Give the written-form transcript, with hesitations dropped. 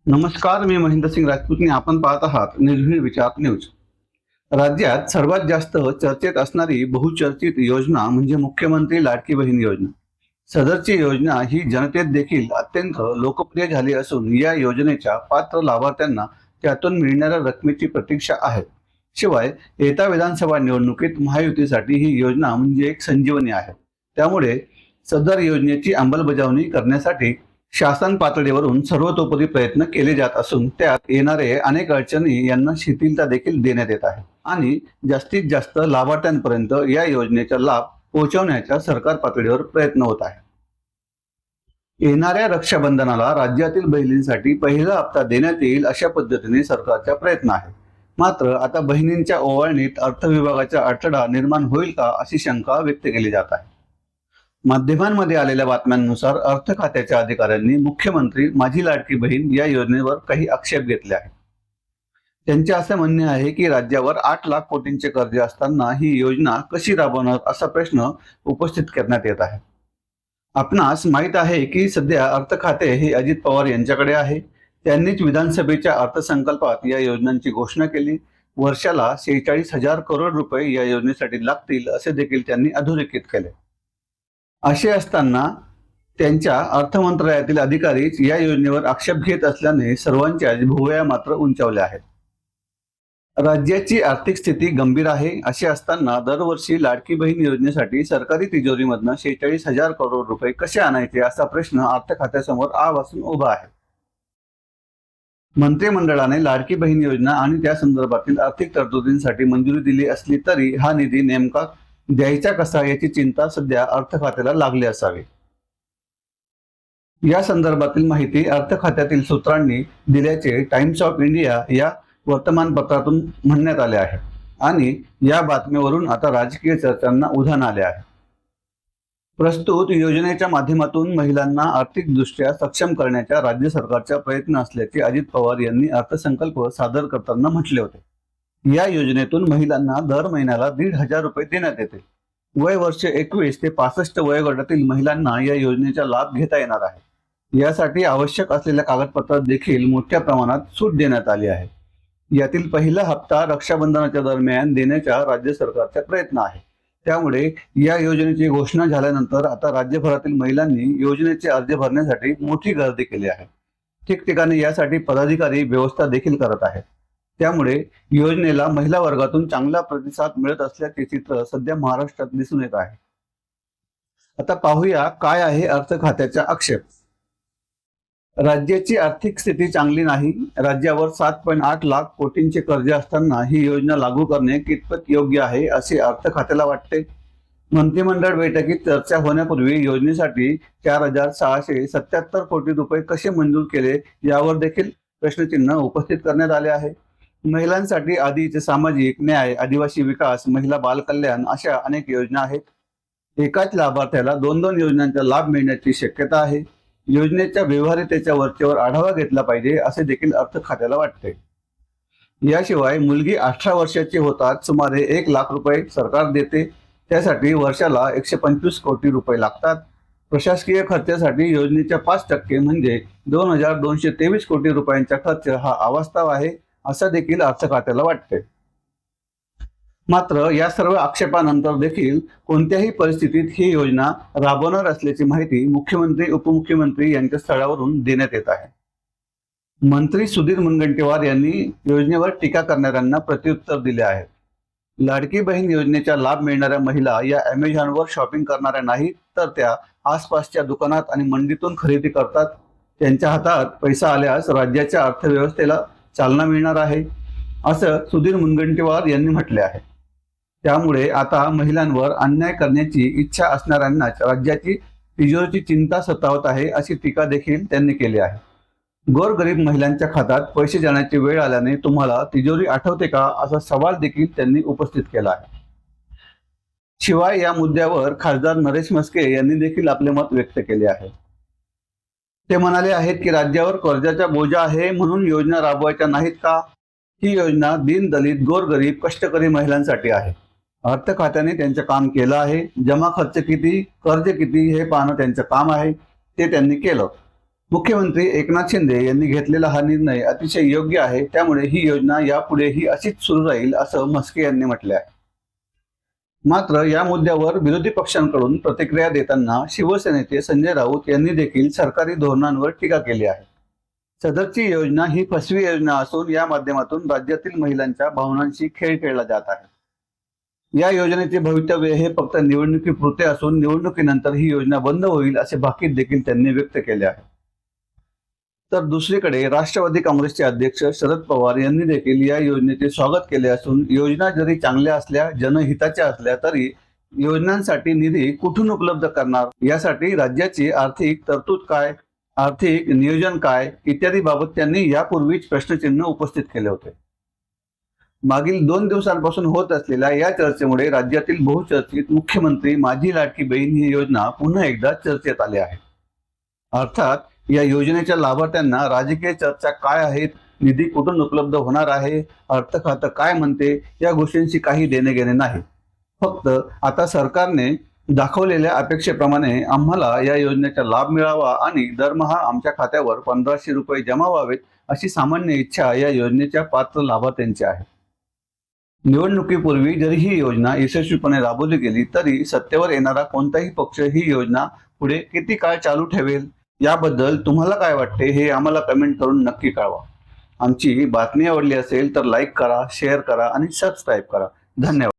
नमस्कार, मी महेंद्र सिंग राजपूतने आपण पाहत आहात निर्भीड विचार न्यूज। राज्यात सर्वात जास्त चर्चेत असणारी बहुचर्चित योजना म्हणजे मुख्यमंत्री लाडकी बहीण योजना। सदरची योजना ही जनतेत देखील अत्यंत लोकप्रिय झाली असून या योजनेच्या पात्र लाभार्थ्यांना त्यातून मिळणाऱ्या रकमेची प्रतीक्षा आहे। शिवाय येत्या विधानसभा निवडणुकीत महायुतीसाठी ही योजना म्हणजे एक संजीवनी आहे। त्यामुळे सदर योजनेची अंमलबजावणी करण्यासाठी शासन पातळीवरून सर्वतोपरी प्रयत्न केले जात असून त्यात येणारे अनेक अडचणी यांना शिथिलता देखील देण्यात येत आहे आणि जास्तीत जास्त लाभार्थ्यांपर्यंत या योजनेचा लाभ पोहोचवण्याचा सरकार पातळीवर प्रयत्न होत आहे। येणाऱ्या रक्षाबंधनाला राज्यातील बहिणींसाठी पहिला हप्ता देण्यात येईल अशा पद्धतीने सरकारचा प्रयत्न आहे। मात्र आता बहिणींच्या ओवाळणीत अर्थ विभागाचा अडथळा निर्माण होईल का अशी शंका व्यक्त केली जात आहे। माध्यमांमध्ये आलेल्या बातम्यांनुसार अर्थ खात्याच्या अधिकाऱ्यांनी मुख्यमंत्री माझी लाडकी बहीण या योजनेवर काही आक्षेप घेतले आहेत। त्यांचे असे म्हणणे आहे की राज्यावर 8 लाख कोटींचे कर्ज असताना ही योजना कशी राबवणार असा प्रश्न उपस्थित करण्यात येत आहे। आपणास माहित आहे की सध्या अर्थ खाते हे अजित पवार यांच्याकडे आहे। त्यांनीच विधानसभेच्या अर्थसंकल्पात या योजनांची घोषणा केली। वर्षाला 46,000 करोड रुपये या योजनेसाठी लागतील असे देखील त्यांनी अधोरेखित केले। असे असताना त्यांच्या अर्थ मंत्रालयातील अधिकारीच या योजनेवर आक्षेप घेत असल्याने सर्वांच्या भुवया मात्र उंचावल्या आहेत। राज्याची आर्थिक स्थिती गंभीर आहे। असे असताना दरवर्षी लाडकी बहीण योजनेसाठी सरकारी तिजोरीमधून 46,000 करोड रुपये कसे आणायचे असा प्रश्न अर्थ खात्यासमोर आवासून उभा आहे। मंत्रिमंडळाने लाडकी बहीण योजना आणि त्या संदर्भातील आर्थिक तरतुदींसाठी मंजुरी दिली असली तरी हा निधी नेमका द्यायचा कसा याची चिंता सध्या अर्थ खात्याला लागली असावी। या संदर्भातील माहिती अर्थ खात्यातील सूत्रांनी दिल्याचे टाइम्स ऑफ इंडिया या वर्तमानपत्रातून म्हणण्यात आले आहे आणि या बातमीवरून आता राजकीय चर्चांना उधाण आले आहे। प्रस्तुत योजनेच्या माध्यमातून महिलांना आर्थिकदृष्ट्या सक्षम करण्याचा राज्य सरकारचा प्रयत्न असल्याचे अजित पवार यांनी अर्थसंकल्प सादर करताना म्हटले होते। या योजनेतून महिलांना दर महिन्याला 1,500 रुपये देण्यात येते। वय वर्ष 21 ते 65 वयोगटातील महिलांना या योजनेचा लाभ घेता येणार आहे। यासाठी आवश्यक असलेल्या कागदपत्रात देखील मोठ्या प्रमाणात सूट देण्यात आली आहे। यातील पहिला हप्ता रक्षाबंधनाच्या दरम्यान देण्याचा राज्य सरकारचा प्रयत्न आहे। त्यामुळे या योजनेची घोषणा झाल्यानंतर आता राज्यभरातील महिलांनी योजनेचे अर्ज भरण्यासाठी मोठी गर्दी केली आहे। ठिकठिकाणी यासाठी पदाधिकारी व्यवस्था देखील करत आहेत। त्यामुळे योजनेला महिला वर्गातून चांगला प्रतिसाद मिळत असल्याचे चित्र सध्या महाराष्ट्रात दिसून येत आहे। आता पाहूया काय आहे अर्थ खात्याचा आक्षेप। राज्याची आर्थिक स्थिती चांगली नाही। राज्यावर 7.8 लाख कोटींचे कर्ज असताना ही योजना लागू करणे कितपत योग्य आहे असे अर्थ खात्याला वाटते। मंत्रिमंडळ बैठकीत चर्चा होण्यापूर्वी योजनेसाठी 4,677 कोटी रुपये कसे मंजूर केले यावर देखील प्रश्नचिन्ह उपस्थित करण्यात आले आहे। महिलांसाठी आधीचे सामाजिक न्याय, आदिवासी विकास, महिला बाल कल्याण अशा अनेक योजना आहेत। एकाच लाभार्थ्याला 2-2 योजनांचा लाभ मिळण्याची शक्यता आहे। योजनेच्या व्यवहार्यतेच्या वरचेवर आढावा घेतला पाहिजे असे देखील अर्थ खात्याला वाटते। याशिवाय मुलगी 18 वर्षाची होतात सुमारे 1 लाख रुपये सरकार देते। त्यासाठी वर्षाला 125 कोटी रुपये लागतात। प्रशासकीय खर्चासाठी योजनेच्या 5% म्हणजे 2,223 कोटी रुपयांचा खर्च हा अवास्तव आहे असं देखील अर्थ खात्याला वाटते। मात्र या सर्व आक्षेपानंतर देखील कोणत्याही परिस्थितीत ही योजना राबवणार असल्याची माहिती मुख्यमंत्री उपमुख्यमंत्री यांच्या स्थळावरून देण्यात येत आहे। मंत्री सुधीर मुनगंटीवार यांनी योजनेवर टीका करणाऱ्यांना प्रत्युत्तर दिले आहे। लाडकी बहीण योजनेचा लाभ मिळणाऱ्या महिला या अमेझॉनवर शॉपिंग करणाऱ्या नाहीत, तर त्या आसपासच्या दुकानात आणि मंडीतून खरेदी करतात। त्यांच्या हातात पैसा आल्यास राज्याच्या अर्थव्यवस्थेला चालना मिळणार आहे असं सुधीर मुनगंटीवार यांनी म्हटले आहे। त्यामुळे आता महिलांवर अन्याय करण्याची इच्छा असणाऱ्यांनाच राज्याची तिजोरीची चिंता सतावत आहे अशी टीका देखील त्यांनी केली आहे। गोरगरीब महिलांच्या खात्यात पैसे जाण्याची वेळ आल्याने तुम्हाला तिजोरी आठवते का असा सवाल देखील त्यांनी उपस्थित केला आहे। शिवाय या मुद्द्यावर खासदार नरेश म्हस्के यांनी देखील आपले मत व्यक्त केले आहे। ते म्हणाले आहेत की राज्यावर कर्जाचा बोजा आहे म्हणून योजना राबवायच्या नाहीत का? ही योजना दीन दलित गोरगरीब कष्टकरी महिलांसाठी आहे। अर्थ खात्याने त्यांचे काम केलं आहे। जमा खर्च किती, कर्ज किती हे पाहणं त्यांचं काम आहे, ते त्यांनी केलं। मुख्यमंत्री एकनाथ शिंदे यांनी घेतलेला हा निर्णय अतिशय योग्य आहे, त्यामुळे ही योजना यापुढेही अशीच सुरू राहील असं म्हस्के यांनी म्हटले आहे. मात्र या मुद्द्यावर विरोधी पक्षांकडून प्रतिक्रिया देताना शिवसेनेचे संजय राऊत यांनी देखील सरकारी धोरणांवर टीका केली आहे. सदरची योजना ही फसवी योजना असून या माध्यमातून राज्यातील महिलांच्या भावनांशी खेळ खेळला जात आहे. या योजनेचे भवितव्य हे फक्त निवडणुकीपुरते असून निवडणुकीनंतर ही योजना बंद होईल असे भाकीत देखील त्यांनी व्यक्त केले आहे. तर दुसरीकडे राष्ट्रवादी काँग्रेसचे अध्यक्ष शरद पवार यांनी देखील या योजनेचे स्वागत केले असून योजना जरी चांगल्या असल्या, जनहिताच्या असल्या तरी योजनांसाठी निधी कुठून उपलब्ध करणार, यासाठी राज्याची आर्थिक तरतूद काय, आर्थिक नियोजन काय इत्यादी बाबत त्यांनी यापूर्वीच प्रश्नचिन्ह उपस्थित केले होते. मागील 2 दिवसांपासून होत असलेल्या या चर्चेमुळे राज्यातील बहुचर्चित मुख्यमंत्री माझी लाडकी बहीण ही योजना पुन्हा एकदा चर्चेत आली आहे. अर्थात या योजनेच्या लाभार्थ्यांना राजकीय चर्चा काय आहेत, निधी कुठून उपलब्ध होणार आहे, अर्थ खातं काय म्हणते, या गोष्टींशी काही देणे घेणे नाही. फक्त आता सरकारने दाखवलेल्या अपेक्षेप्रमाणे आम्हाला या योजनेचा लाभ मिळावा आणि दरमहा आमच्या खात्यावर 1500 रुपये जमा व्हावेत अशी सामान्य इच्छा या योजनेच्या पात्र लाभार्थ्यांची आहे. निवडणुकीपूर्वी जरी ही योजना यशस्वीपणे राबवली गेली तरी सत्तेवर येणारा कोणताही पक्ष ही योजना पुढे किती काळ चालू ठेवेल याबद्दल तुम्हाला काय वाटते हे आम्हाला कमेंट करून नक्की कळवा. आमची बातमी आवडली असेल तर लाईक करा, शेअर करा आणि सबस्क्राईब करा. धन्यवाद.